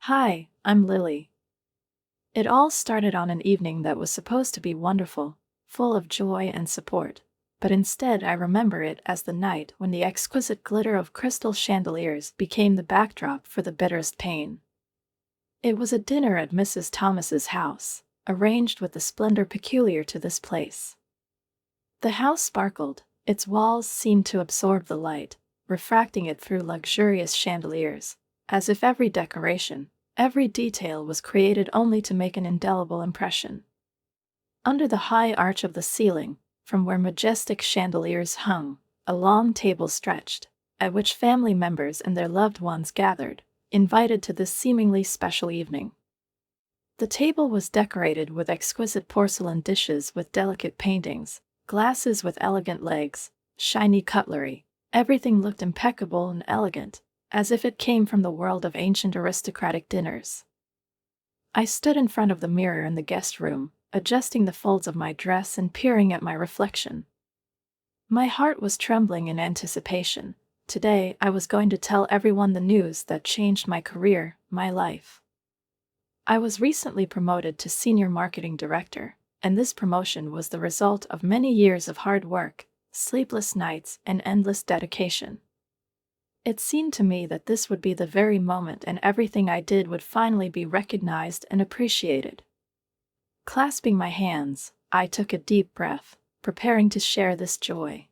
Hi, I'm Lily. It all started on an evening that was supposed to be wonderful, full of joy and support, but instead I remember it as the night when the exquisite glitter of crystal chandeliers became the backdrop for the bitterest pain. It was a dinner at Mrs. Thomas's house, arranged with the splendor peculiar to this place. The house sparkled, its walls seemed to absorb the light, refracting it through luxurious chandeliers, as if every decoration, every detail was created only to make an indelible impression. Under the high arch of the ceiling, from where majestic chandeliers hung, a long table stretched, at which family members and their loved ones gathered, invited to this seemingly special evening. The table was decorated with exquisite porcelain dishes with delicate paintings, glasses with elegant legs, shiny cutlery. Everything looked impeccable and elegant, as if it came from the world of ancient aristocratic dinners. I stood in front of the mirror in the guest room, adjusting the folds of my dress and peering at my reflection. My heart was trembling in anticipation. Today I was going to tell everyone the news that changed my career, my life. I was recently promoted to Senior Marketing Director, and this promotion was the result of many years of hard work, sleepless nights, and endless dedication. It seemed to me that this would be the very moment and everything I did would finally be recognized and appreciated. Clasping my hands, I took a deep breath, preparing to share this joy.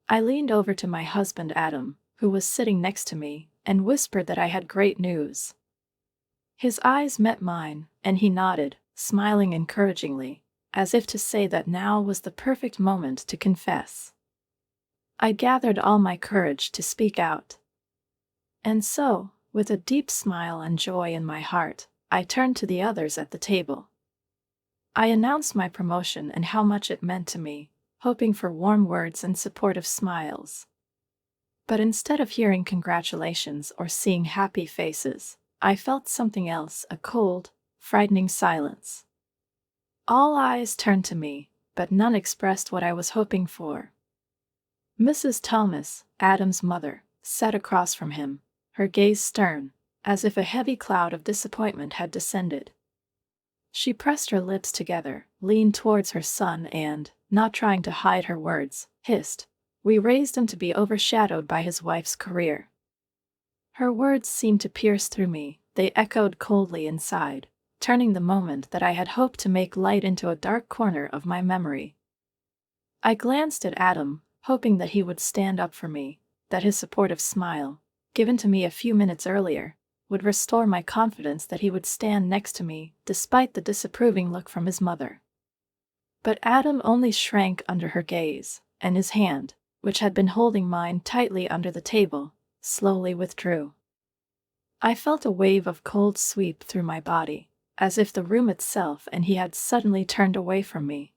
I leaned over to my husband Adam, who was sitting next to me, and whispered that I had great news. His eyes met mine, and he nodded, smiling encouragingly, as if to say that now was the perfect moment to confess. I gathered all my courage to speak out. And so, with a deep smile and joy in my heart, I turned to the others at the table. I announced my promotion and how much it meant to me, hoping for warm words and supportive smiles. But instead of hearing congratulations or seeing happy faces, I felt something else, a cold, frightening silence. All eyes turned to me, but none expressed what I was hoping for. Mrs. Thomas, Adam's mother, sat across from him, her gaze stern, as if a heavy cloud of disappointment had descended. She pressed her lips together, leaned towards her son and, not trying to hide her words, hissed, "We raised him to be overshadowed by his wife's career." Her words seemed to pierce through me, they echoed coldly inside, turning the moment that I had hoped to make light into a dark corner of my memory. I glanced at Adam, hoping that he would stand up for me, that his supportive smile, given to me a few minutes earlier, would restore my confidence that he would stand next to me, despite the disapproving look from his mother. But Adam only shrank under her gaze, and his hand, which had been holding mine tightly under the table, slowly withdrew. I felt a wave of cold sweep through my body, as if the room itself and he had suddenly turned away from me.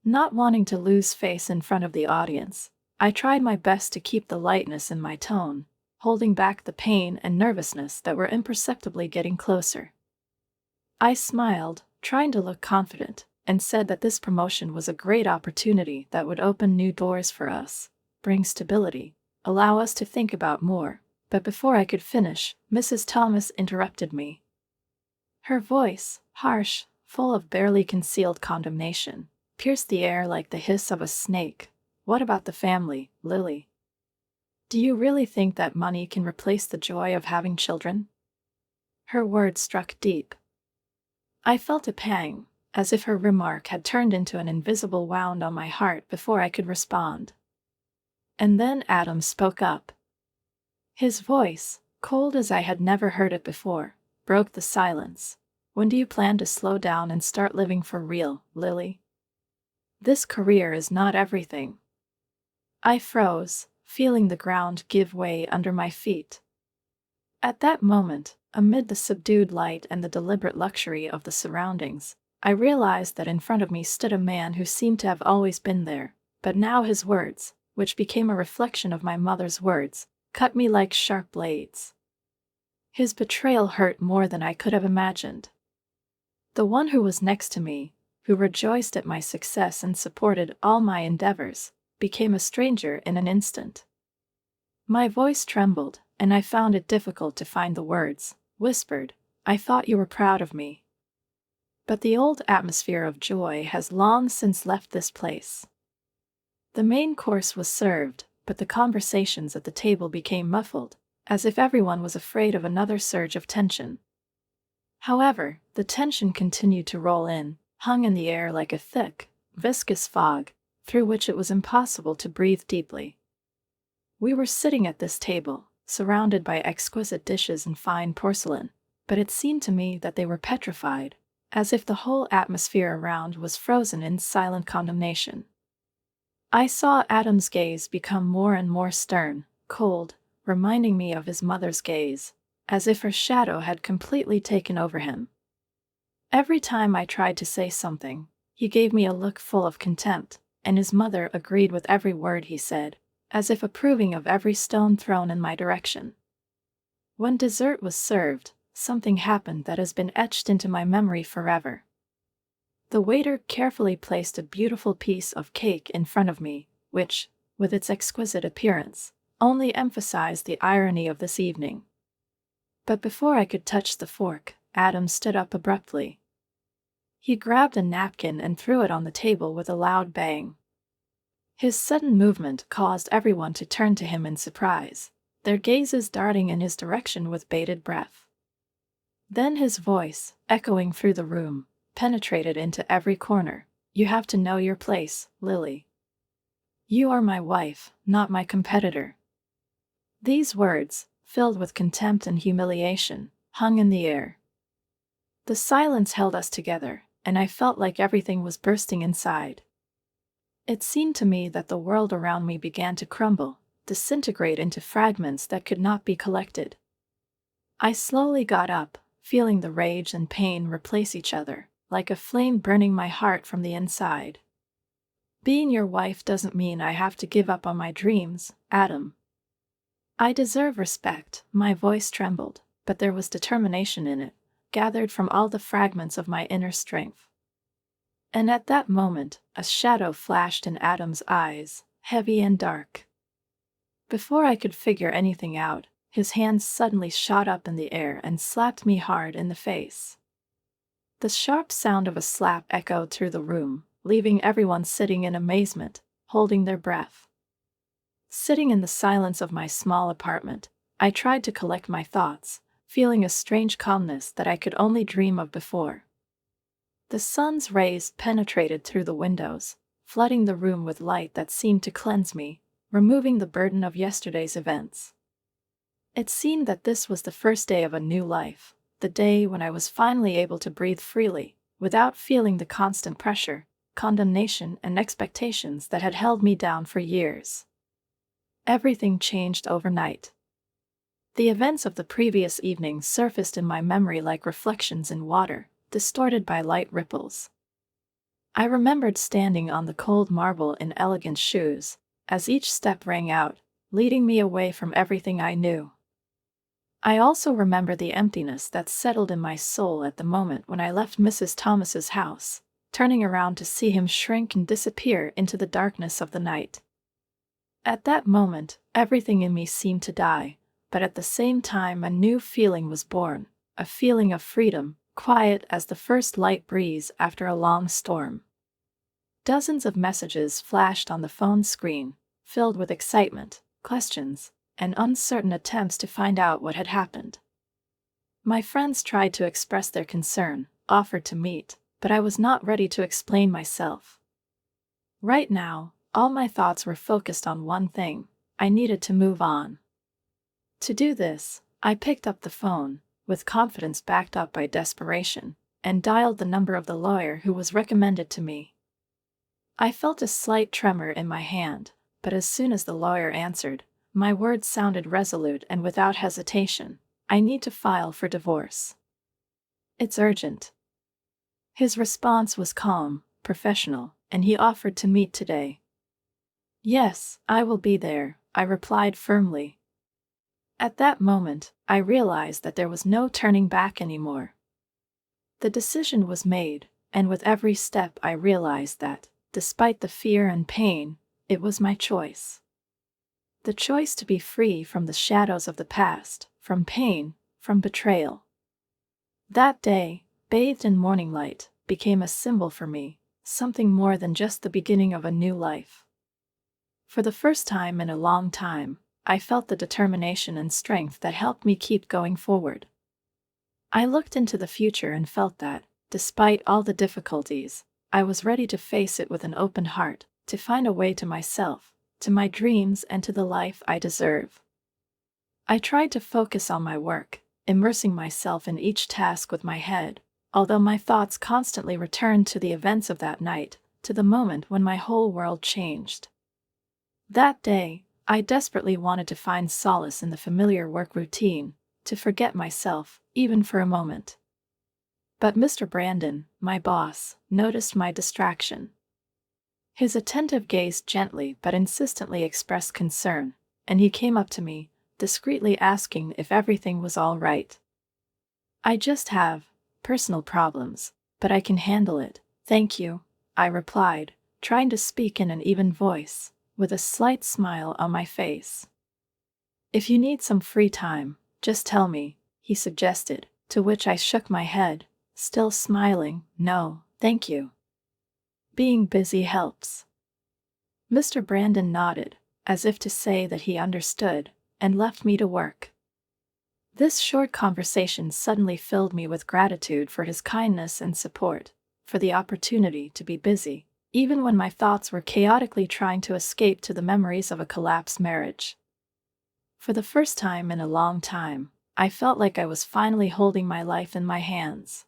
Not wanting to lose face in front of the audience, I tried my best to keep the lightness in my tone, holding back the pain and nervousness that were imperceptibly getting closer. I smiled, trying to look confident, and said that this promotion was a great opportunity that would open new doors for us, bring stability, allow us to think about more. But before I could finish, Mrs. Thomas interrupted me. Her voice, harsh, full of barely concealed condemnation, pierced the air like the hiss of a snake. "What about the family, Lily? Do you really think that money can replace the joy of having children?" Her words struck deep. I felt a pang, as if her remark had turned into an invisible wound on my heart before I could respond. And then Adam spoke up. His voice, cold as I had never heard it before, broke the silence. "When do you plan to slow down and start living for real, Lily? This career is not everything." I froze, feeling the ground give way under my feet. At that moment, amid the subdued light and the deliberate luxury of the surroundings, I realized that in front of me stood a man who seemed to have always been there, but now his words, which became a reflection of my mother's words, cut me like sharp blades. His betrayal hurt more than I could have imagined. The one who was next to me, who rejoiced at my success and supported all my endeavors, became a stranger in an instant. My voice trembled, and I found it difficult to find the words. whispered, "I thought you were proud of me." But the old atmosphere of joy has long since left this place. The main course was served, but the conversations at the table became muffled, as if everyone was afraid of another surge of tension. However, the tension continued to roll in, hung in the air like a thick, viscous fog, through which it was impossible to breathe deeply. We were sitting at this table, surrounded by exquisite dishes and fine porcelain, but it seemed to me that they were petrified, as if the whole atmosphere around was frozen in silent condemnation. I saw Adam's gaze become more and more stern, cold, reminding me of his mother's gaze, as if her shadow had completely taken over him. Every time I tried to say something, he gave me a look full of contempt, and his mother agreed with every word he said, as if approving of every stone thrown in my direction. When dessert was served, something happened that has been etched into my memory forever. The waiter carefully placed a beautiful piece of cake in front of me, which, with its exquisite appearance, only emphasized the irony of this evening. But before I could touch the fork, Adam stood up abruptly. He grabbed a napkin and threw it on the table with a loud bang. His sudden movement caused everyone to turn to him in surprise, their gazes darting in his direction with bated breath. Then his voice, echoing through the room, penetrated into every corner. "You have to know your place, Lily. You are my wife, not my competitor." These words, filled with contempt and humiliation, hung in the air. The silence held us together, and I felt like everything was bursting inside. It seemed to me that the world around me began to crumble, disintegrate into fragments that could not be collected. I slowly got up, feeling the rage and pain replace each other, like a flame burning my heart from the inside. "Being your wife doesn't mean I have to give up on my dreams, Adam. I deserve respect." My voice trembled, but there was determination in it, gathered from all the fragments of my inner strength. And at that moment, a shadow flashed in Adam's eyes, heavy and dark. Before I could figure anything out, his hands suddenly shot up in the air and slapped me hard in the face. The sharp sound of a slap echoed through the room, leaving everyone sitting in amazement, holding their breath. Sitting in the silence of my small apartment, I tried to collect my thoughts, feeling a strange calmness that I could only dream of before. The sun's rays penetrated through the windows, flooding the room with light that seemed to cleanse me, removing the burden of yesterday's events. It seemed that this was the first day of a new life, the day when I was finally able to breathe freely, without feeling the constant pressure, condemnation, and expectations that had held me down for years. Everything changed overnight. The events of the previous evening surfaced in my memory like reflections in water, distorted by light ripples. I remembered standing on the cold marble in elegant shoes, as each step rang out, leading me away from everything I knew. I also remember the emptiness that settled in my soul at the moment when I left Mrs. Thomas's house, turning around to see him shrink and disappear into the darkness of the night. At that moment, everything in me seemed to die, but at the same time a new feeling was born, a feeling of freedom, quiet as the first light breeze after a long storm. Dozens of messages flashed on the phone screen, filled with excitement, questions, and uncertain attempts to find out what had happened. My friends tried to express their concern, offered to meet, but I was not ready to explain myself. Right now, all my thoughts were focused on one thing: I needed to move on. To do this, I picked up the phone, with confidence backed up by desperation, and dialed the number of the lawyer who was recommended to me. I felt a slight tremor in my hand, but as soon as the lawyer answered, my words sounded resolute and without hesitation: "I need to file for divorce. It's urgent." His response was calm, professional, and he offered to meet today. "Yes, I will be there," I replied firmly. At that moment, I realized that there was no turning back anymore. The decision was made, and with every step I realized that, despite the fear and pain, it was my choice. The choice to be free from the shadows of the past, from pain, from betrayal, That day, bathed in morning light, became a symbol for me, something more than just the beginning of a new life. For the first time in a long time, I felt the determination and strength that helped me keep going forward. I looked into the future and felt that, despite all the difficulties, I was ready to face it with an open heart, to find a way to myself, to my dreams, and to the life I deserve. I tried to focus on my work, immersing myself in each task with my head, although my thoughts constantly returned to the events of that night, to the moment when my whole world changed. That day, I desperately wanted to find solace in the familiar work routine, to forget myself, even for a moment. But Mr. Brandon, my boss, noticed my distraction. His attentive gaze gently but insistently expressed concern, and he came up to me, discreetly asking if everything was all right. "I just have personal problems, but I can handle it, thank you," I replied, trying to speak in an even voice, with a slight smile on my face. "If you need some free time, just tell me," he suggested, to which I shook my head, still smiling. "No, thank you. Being busy helps." Mr. Brandon nodded, as if to say that he understood, and left me to work. This short conversation suddenly filled me with gratitude for his kindness and support, for the opportunity to be busy, even when my thoughts were chaotically trying to escape to the memories of a collapsed marriage. For the first time in a long time, I felt like I was finally holding my life in my hands.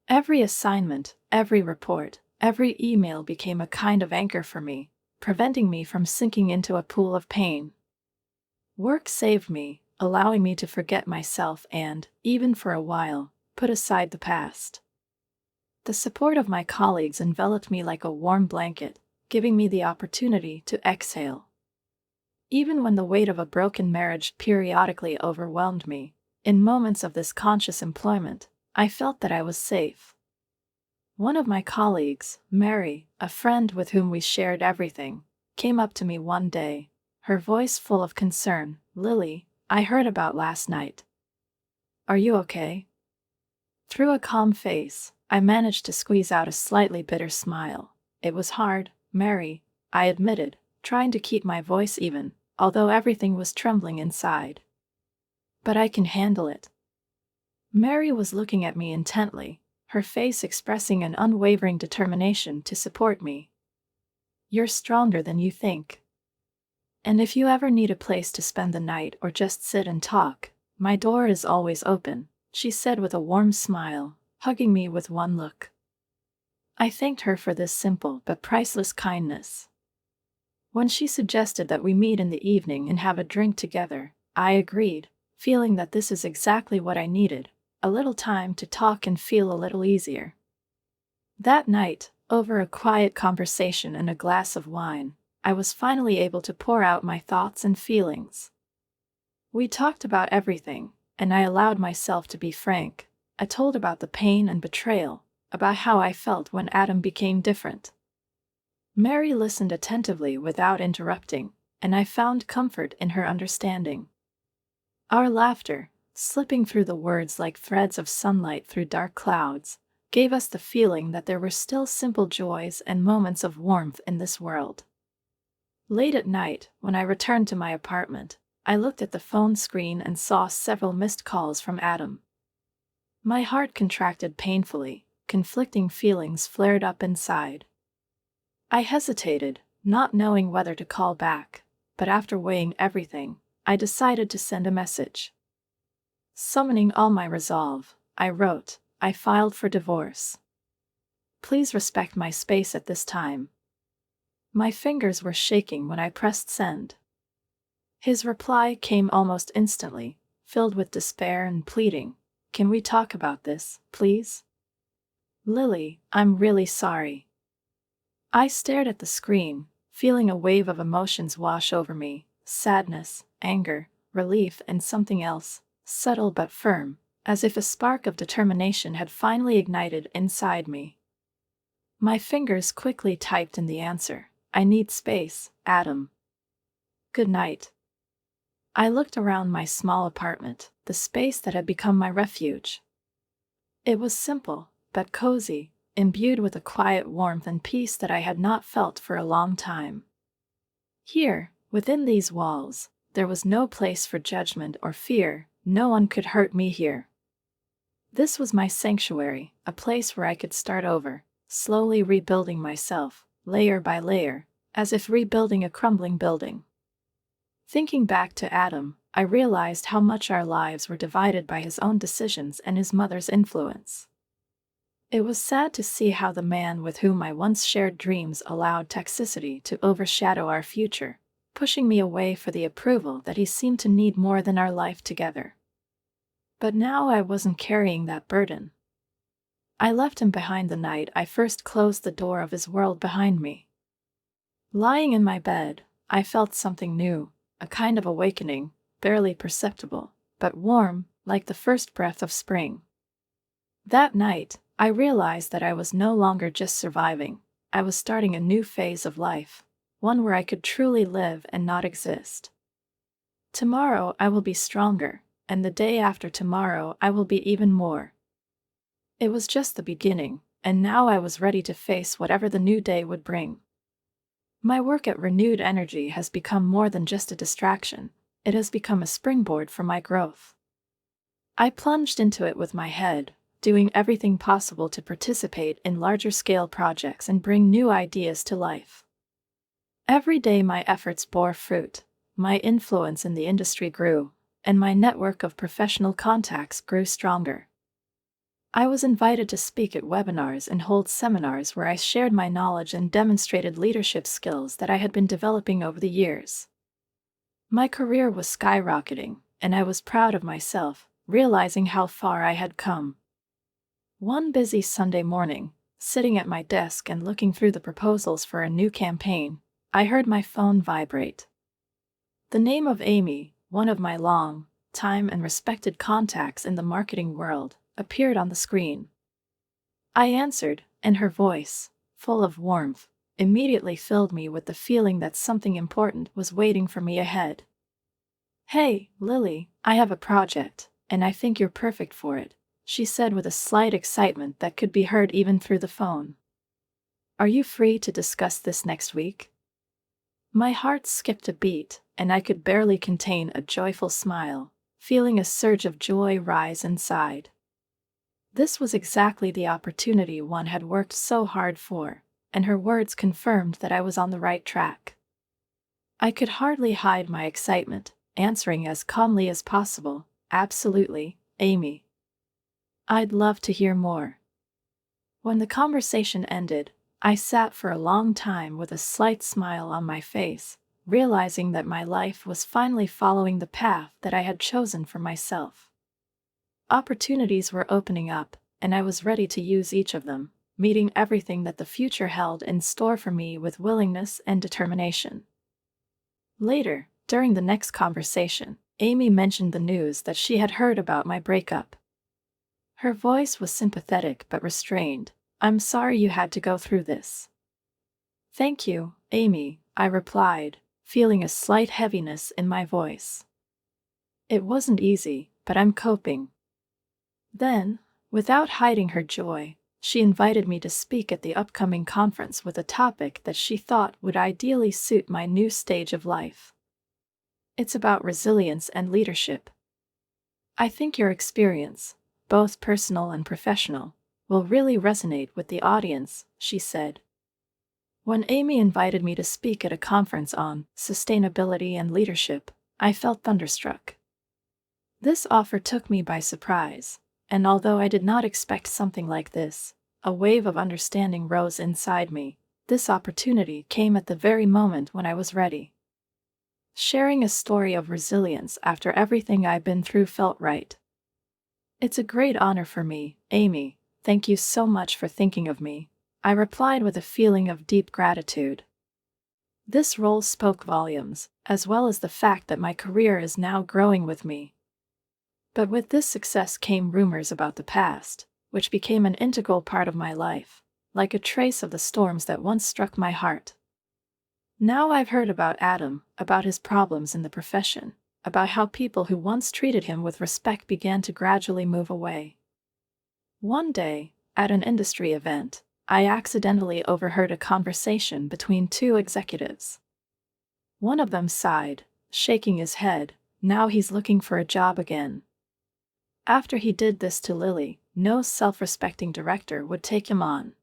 Every assignment, every report, every email became a kind of anchor for me, preventing me from sinking into a pool of pain. Work saved me, allowing me to forget myself and, even for a while, put aside the past. The support of my colleagues enveloped me like a warm blanket, giving me the opportunity to exhale. Even when the weight of a broken marriage periodically overwhelmed me, in moments of this conscious employment, I felt that I was safe. One of my colleagues, Mary, a friend with whom we shared everything, came up to me one day, her voice full of concern. "Lily, I heard about last night. Are you okay?" Through a calm face, I managed to squeeze out a slightly bitter smile. "It was hard, Mary," I admitted, trying to keep my voice even, although everything was trembling inside. "But I can handle it." Mary was looking at me intently, her face expressing an unwavering determination to support me. "You're stronger than you think. And if you ever need a place to spend the night or just sit and talk, my door is always open," she said with a warm smile, hugging me with one look. I thanked her for this simple but priceless kindness. When she suggested that we meet in the evening and have a drink together, I agreed, feeling that this is exactly what I needed, a little time to talk and feel a little easier. That night, over a quiet conversation and a glass of wine, I was finally able to pour out my thoughts and feelings. We talked about everything, and I allowed myself to be frank. I told about the pain and betrayal, about how I felt when Adam became different. Mary listened attentively without interrupting, and I found comfort in her understanding. Our laughter, slipping through the words like threads of sunlight through dark clouds, gave us the feeling that there were still simple joys and moments of warmth in this world. Late at night, when I returned to my apartment, I looked at the phone screen and saw several missed calls from Adam. My heart contracted painfully, conflicting feelings flared up inside. I hesitated, not knowing whether to call back, but after weighing everything, I decided to send a message. Summoning all my resolve, I wrote, "I filed for divorce. Please respect my space at this time." My fingers were shaking when I pressed send. His reply came almost instantly, filled with despair and pleading. "Can we talk about this, please? Lily, I'm really sorry." I stared at the screen, feeling a wave of emotions wash over me, sadness, anger, relief, and something else, subtle but firm, as if a spark of determination had finally ignited inside me. My fingers quickly typed in the answer, "I need space, Adam. Good night." I looked around my small apartment, the space that had become my refuge. It was simple, but cozy, imbued with a quiet warmth and peace that I had not felt for a long time. Here, within these walls, there was no place for judgment or fear. No one could hurt me here. This was my sanctuary, a place where I could start over, slowly rebuilding myself, layer by layer, as if rebuilding a crumbling building. Thinking back to Adam, I realized how much our lives were divided by his own decisions and his mother's influence. It was sad to see how the man with whom I once shared dreams allowed toxicity to overshadow our future, pushing me away for the approval that he seemed to need more than our life together. But now I wasn't carrying that burden. I left him behind the night I first closed the door of his world behind me. Lying in my bed, I felt something new, a kind of awakening, barely perceptible, but warm, like the first breath of spring. That night, I realized that I was no longer just surviving. I was starting a new phase of life, one where I could truly live and not exist. Tomorrow I will be stronger, and the day after tomorrow I will be even more. It was just the beginning, and now I was ready to face whatever the new day would bring. My work at Renewed Energy has become more than just a distraction. It has become a springboard for my growth. I plunged into it with my head, doing everything possible to participate in larger-scale projects and bring new ideas to life. Every day my efforts bore fruit, my influence in the industry grew, and my network of professional contacts grew stronger. I was invited to speak at webinars and hold seminars where I shared my knowledge and demonstrated leadership skills that I had been developing over the years. My career was skyrocketing, and I was proud of myself, realizing how far I had come. One busy Sunday morning, sitting at my desk and looking through the proposals for a new campaign, I heard my phone vibrate. The name of Amy, one of my long-time and respected contacts in the marketing world, appeared on the screen. I answered, and her voice, full of warmth, immediately filled me with the feeling that something important was waiting for me ahead. "Hey, Lily, I have a project, and I think you're perfect for it," she said with a slight excitement that could be heard even through the phone. "Are you free to discuss this next week?" My heart skipped a beat, and I could barely contain a joyful smile, feeling a surge of joy rise inside. This was exactly the opportunity one had worked so hard for, and her words confirmed that I was on the right track. I could hardly hide my excitement, answering as calmly as possible, "Absolutely, Amy. I'd love to hear more." When the conversation ended, I sat for a long time with a slight smile on my face, realizing that my life was finally following the path that I had chosen for myself. Opportunities were opening up, and I was ready to use each of them, meeting everything that the future held in store for me with willingness and determination. Later, during the next conversation, Amy mentioned the news that she had heard about my breakup. Her voice was sympathetic but restrained. "I'm sorry you had to go through this." "Thank you, Amy," I replied, feeling a slight heaviness in my voice. "It wasn't easy, but I'm coping." Then, without hiding her joy, she invited me to speak at the upcoming conference with a topic that she thought would ideally suit my new stage of life. It's about resilience and leadership. "I think your experience, both personal and professional, will really resonate with the audience," she said. When Amy invited me to speak at a conference on sustainability and leadership, I felt thunderstruck. This offer took me by surprise, and although I did not expect something like this, a wave of understanding rose inside me. This opportunity came at the very moment when I was ready. Sharing a story of resilience after everything I've been through felt right. "It's a great honor for me, Amy. Thank you so much for thinking of me," I replied with a feeling of deep gratitude. This role spoke volumes, as well as the fact that my career is now growing with me. But with this success came rumors about the past, which became an integral part of my life, like a trace of the storms that once struck my heart. Now I've heard about Adam, about his problems in the profession, about how people who once treated him with respect began to gradually move away. One day, at an industry event, I accidentally overheard a conversation between two executives. One of them sighed, shaking his head, now he's looking for a job again. After he did this to Lily, no self-respecting director would take him on.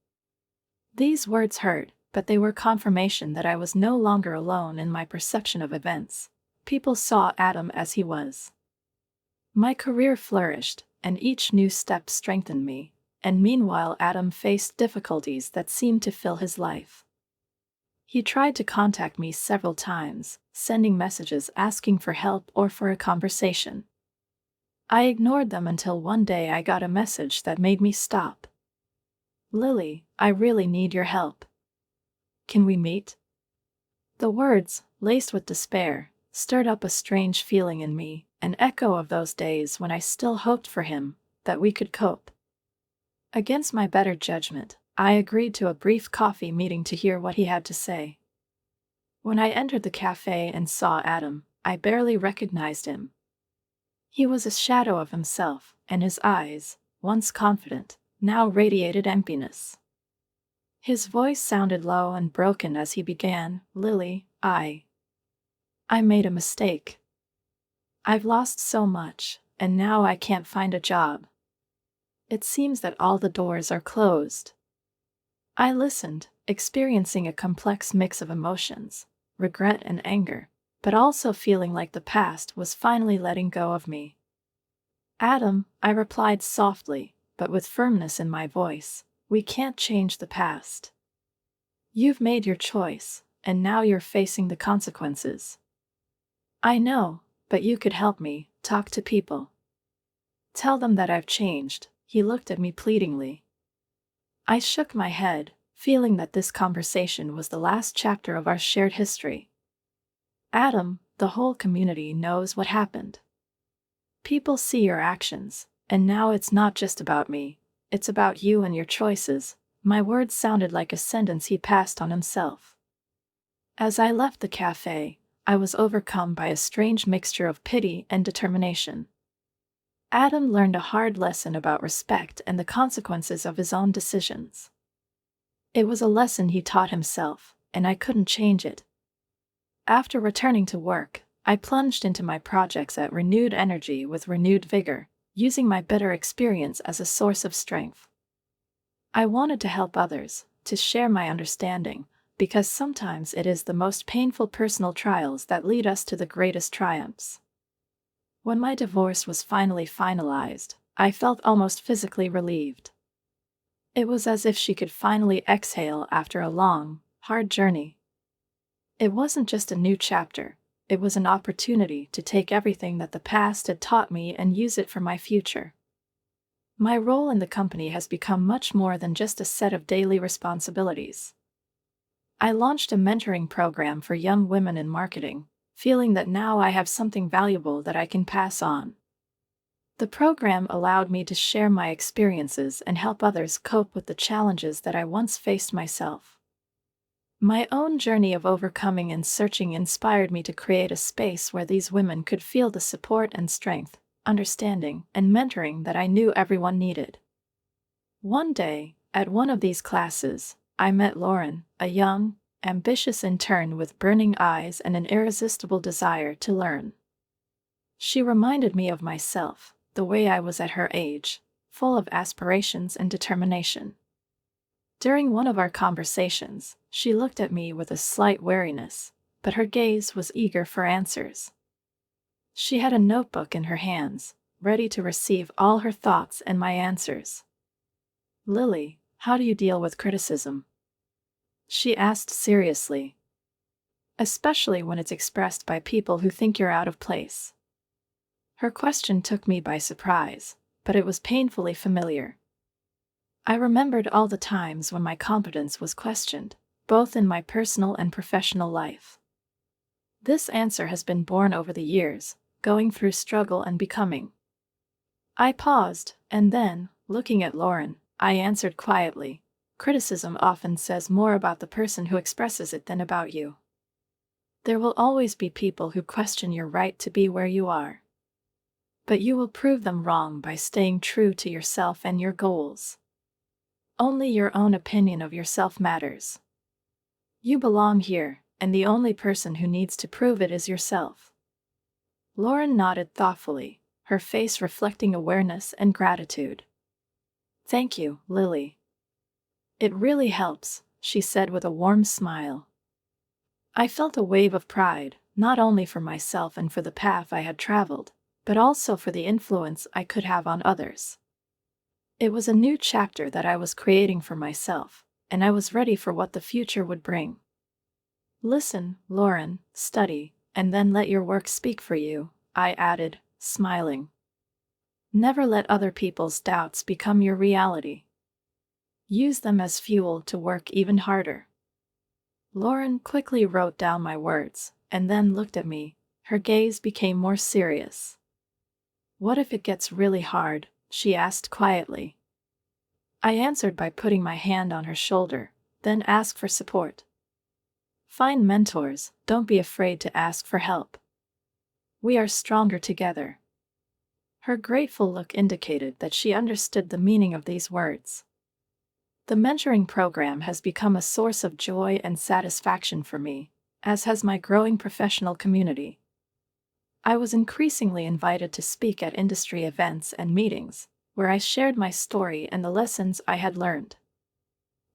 These words hurt, but they were confirmation that I was no longer alone in my perception of events. People saw Adam as he was. My career flourished, and each new step strengthened me, and meanwhile Adam faced difficulties that seemed to fill his life. He tried to contact me several times, sending messages asking for help or for a conversation. I ignored them until one day I got a message that made me stop. "Lily, I really need your help. Can we meet?" The words, laced with despair, stirred up a strange feeling in me, an echo of those days when I still hoped for him, that we could cope. Against my better judgment, I agreed to a brief coffee meeting to hear what he had to say. When I entered the cafe and saw Adam, I barely recognized him. He was a shadow of himself, and his eyes, once confident, now radiated emptiness. His voice sounded low and broken as he began, "Lily, I made a mistake. I've lost so much, and now I can't find a job. It seems that all the doors are closed." I listened, experiencing a complex mix of emotions, regret and anger, but also feeling like the past was finally letting go of me. "Adam," I replied softly, but with firmness in my voice, "we can't change the past. You've made your choice, and now you're facing the consequences. I know, but you could help me. Talk to people. Tell them that I've changed." He looked at me pleadingly. I shook my head, feeling that this conversation was the last chapter of our shared history. "Adam, the whole community knows what happened. People see your actions, and now it's not just about me, it's about you and your choices." My words sounded like a sentence he passed on himself. As I left the cafe, I was overcome by a strange mixture of pity and determination. Adam learned a hard lesson about respect and the consequences of his own decisions. It was a lesson he taught himself, and I couldn't change it. After returning to work, I plunged into my projects at renewed energy with renewed vigor, using my bitter experience as a source of strength. I wanted to help others, to share my understanding, because sometimes it is the most painful personal trials that lead us to the greatest triumphs. When my divorce was finally finalized, I felt almost physically relieved. It was as if she could finally exhale after a long, hard journey. It wasn't just a new chapter, it was an opportunity to take everything that the past had taught me and use it for my future. My role in the company has become much more than just a set of daily responsibilities. I launched a mentoring program for young women in marketing, feeling that now I have something valuable that I can pass on. The program allowed me to share my experiences and help others cope with the challenges that I once faced myself. My own journey of overcoming and searching inspired me to create a space where these women could feel the support and strength, understanding, and mentoring that I knew everyone needed. One day, at one of these classes, I met Lauren, a young, ambitious intern with burning eyes and an irresistible desire to learn. She reminded me of myself, the way I was at her age, full of aspirations and determination. During one of our conversations, she looked at me with a slight wariness, but her gaze was eager for answers. She had a notebook in her hands, ready to receive all her thoughts and my answers. "Lily, how do you deal with criticism?" she asked seriously. "Especially when it's expressed by people who think you're out of place." Her question took me by surprise, but it was painfully familiar. I remembered all the times when my competence was questioned, both in my personal and professional life. This answer has been born over the years, going through struggle and becoming. I paused, and then, looking at Lauren, I answered quietly, "Criticism often says more about the person who expresses it than about you. There will always be people who question your right to be where you are. But you will prove them wrong by staying true to yourself and your goals. Only your own opinion of yourself matters. You belong here, and the only person who needs to prove it is yourself." Lauren nodded thoughtfully, her face reflecting awareness and gratitude. "Thank you, Lily. It really helps," she said with a warm smile. I felt a wave of pride, not only for myself and for the path I had traveled, but also for the influence I could have on others. It was a new chapter that I was creating for myself, and I was ready for what the future would bring. "Listen, Lauren, study, and then let your work speak for you," I added, smiling. "Never let other people's doubts become your reality. Use them as fuel to work even harder." Lauren quickly wrote down my words, and then looked at me. Her gaze became more serious. "What if it gets really hard?" she asked quietly. I answered by putting my hand on her shoulder, then asked for support. "Find mentors, don't be afraid to ask for help. We are stronger together." Her grateful look indicated that she understood the meaning of these words. The mentoring program has become a source of joy and satisfaction for me, as has my growing professional community. I was increasingly invited to speak at industry events and meetings, where I shared my story and the lessons I had learned.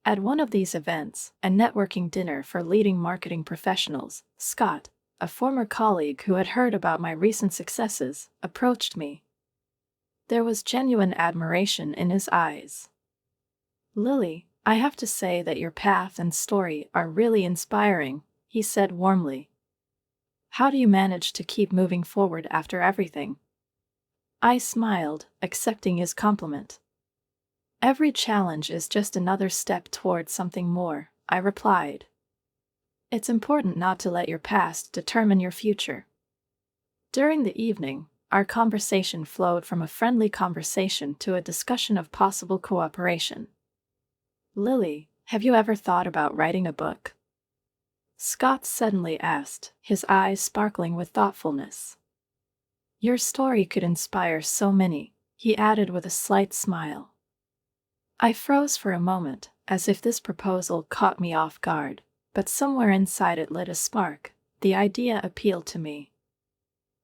At one of these events, a networking dinner for leading marketing professionals, Scott, a former colleague who had heard about my recent successes, approached me. There was genuine admiration in his eyes. "Lily, I have to say that your path and story are really inspiring," he said warmly. "How do you manage to keep moving forward after everything?" I smiled, accepting his compliment. "Every challenge is just another step toward something more," I replied. "It's important not to let your past determine your future." During the evening, our conversation flowed from a friendly conversation to a discussion of possible cooperation. "Lily, have you ever thought about writing a book?" Scott suddenly asked, his eyes sparkling with thoughtfulness. "Your story could inspire so many," he added with a slight smile. I froze for a moment, as if this proposal caught me off guard, but somewhere inside it lit a spark. The idea appealed to me.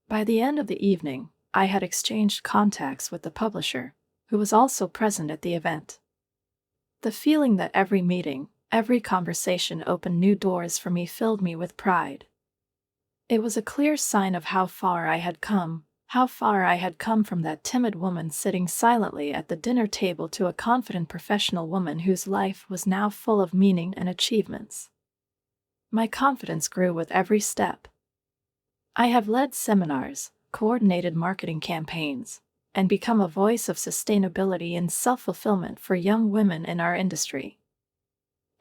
By the end of the evening, I had exchanged contacts with the publisher, who was also present at the event. The feeling that every meeting, every conversation opened new doors for me filled me with pride. It was a clear sign of how far I had come from that timid woman sitting silently at the dinner table to a confident professional woman whose life was now full of meaning and achievements. My confidence grew with every step. I have led seminars, coordinated marketing campaigns, and become a voice of sustainability and self-fulfillment for young women in our industry.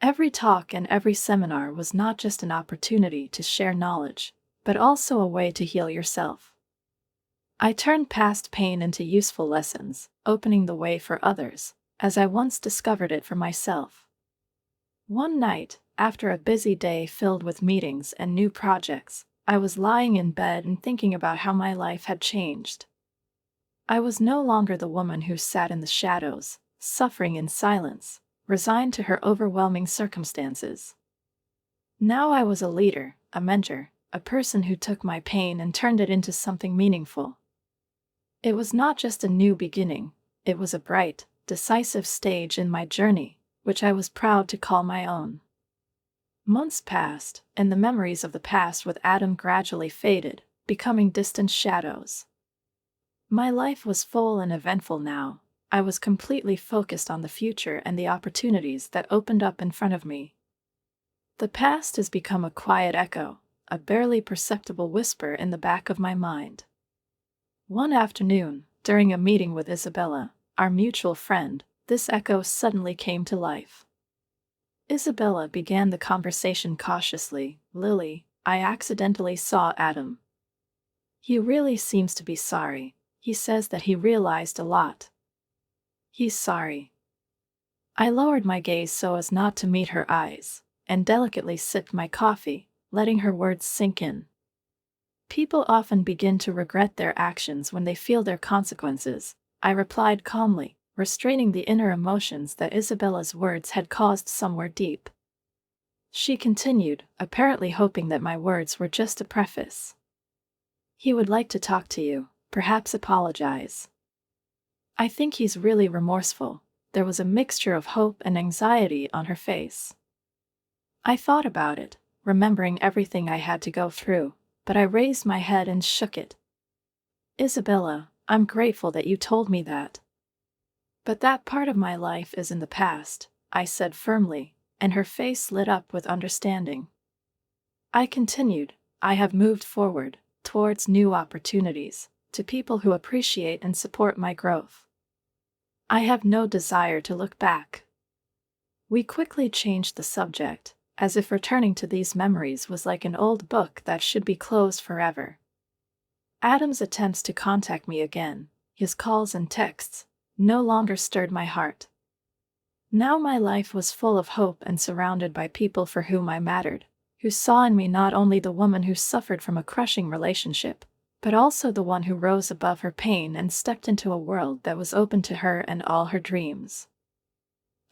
Every talk and every seminar was not just an opportunity to share knowledge, but also a way to heal yourself. I turned past pain into useful lessons, opening the way for others, as I once discovered it for myself. One night, after a busy day filled with meetings and new projects, I was lying in bed and thinking about how my life had changed. I was no longer the woman who sat in the shadows, suffering in silence, resigned to her overwhelming circumstances. Now I was a leader, a mentor, a person who took my pain and turned it into something meaningful. It was not just a new beginning, it was a bright, decisive stage in my journey, which I was proud to call my own. Months passed, and the memories of the past with Adam gradually faded, becoming distant shadows. My life was full and eventful now. I was completely focused on the future and the opportunities that opened up in front of me. The past has become a quiet echo, a barely perceptible whisper in the back of my mind. One afternoon, during a meeting with Isabella, our mutual friend, this echo suddenly came to life. Isabella began the conversation cautiously. "Lily, I accidentally saw Adam. He really seems to be sorry. He says that he realized a lot. He's sorry." I lowered my gaze so as not to meet her eyes, and delicately sipped my coffee, letting her words sink in. People often begin to regret their actions when they feel their consequences, I replied calmly, restraining the inner emotions that Isabella's words had caused somewhere deep. She continued, apparently hoping that my words were just a preface. He would like to talk to you, perhaps apologize. I think he's really remorseful. There was a mixture of hope and anxiety on her face. I thought about it, remembering everything I had to go through, but I raised my head and shook it. Isabella, I'm grateful that you told me that. But that part of my life is in the past, I said firmly, and her face lit up with understanding. I continued, I have moved forward, towards new opportunities, to people who appreciate and support my growth. I have no desire to look back. We quickly changed the subject, as if returning to these memories was like an old book that should be closed forever. Adam's attempts to contact me again, his calls and texts, no longer stirred my heart. Now my life was full of hope and surrounded by people for whom I mattered, who saw in me not only the woman who suffered from a crushing relationship, but also the one who rose above her pain and stepped into a world that was open to her and all her dreams.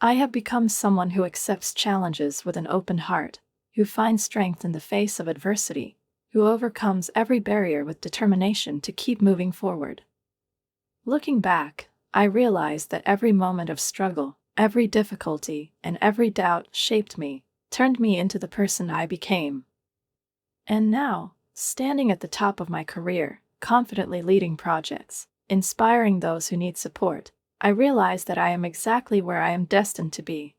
I have become someone who accepts challenges with an open heart, who finds strength in the face of adversity, who overcomes every barrier with determination to keep moving forward. Looking back, I realized that every moment of struggle, every difficulty, and every doubt shaped me, turned me into the person I became. And now, standing at the top of my career, confidently leading projects, inspiring those who need support, I realize that I am exactly where I am destined to be.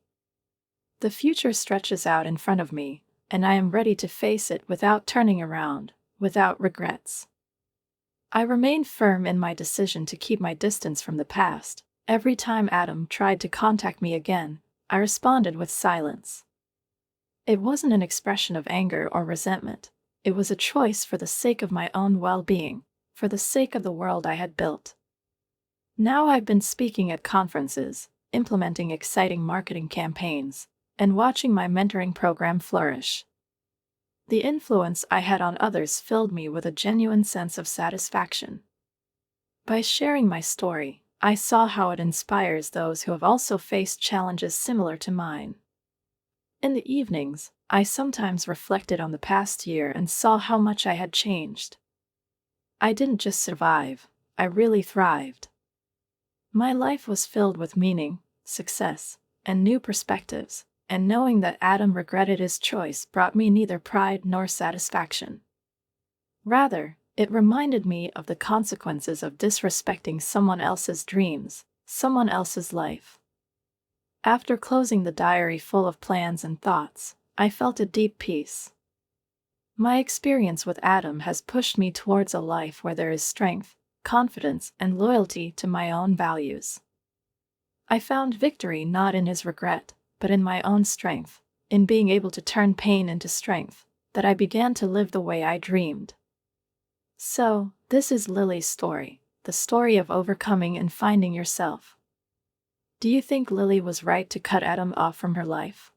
The future stretches out in front of me, and I am ready to face it without turning around, without regrets. I remain firm in my decision to keep my distance from the past. Every time Adam tried to contact me again, I responded with silence. It wasn't an expression of anger or resentment. It was a choice for the sake of my own well-being, for the sake of the world I had built. Now I've been speaking at conferences, implementing exciting marketing campaigns, and watching my mentoring program flourish. The influence I had on others filled me with a genuine sense of satisfaction. By sharing my story, I saw how it inspires those who have also faced challenges similar to mine. In the evenings, I sometimes reflected on the past year and saw how much I had changed. I didn't just survive, I really thrived. My life was filled with meaning, success, and new perspectives, and knowing that Adam regretted his choice brought me neither pride nor satisfaction. Rather, it reminded me of the consequences of disrespecting someone else's dreams, someone else's life. After closing the diary full of plans and thoughts, I felt a deep peace. My experience with Adam has pushed me towards a life where there is strength, confidence, and loyalty to my own values. I found victory not in his regret, but in my own strength, in being able to turn pain into strength, that I began to live the way I dreamed. So, this is Lily's story, the story of overcoming and finding yourself. Do you think Lily was right to cut Adam off from her life?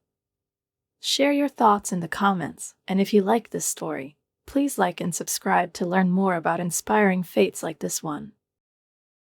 Share your thoughts in the comments, and if you like this story, please like and subscribe to learn more about inspiring fates like this one.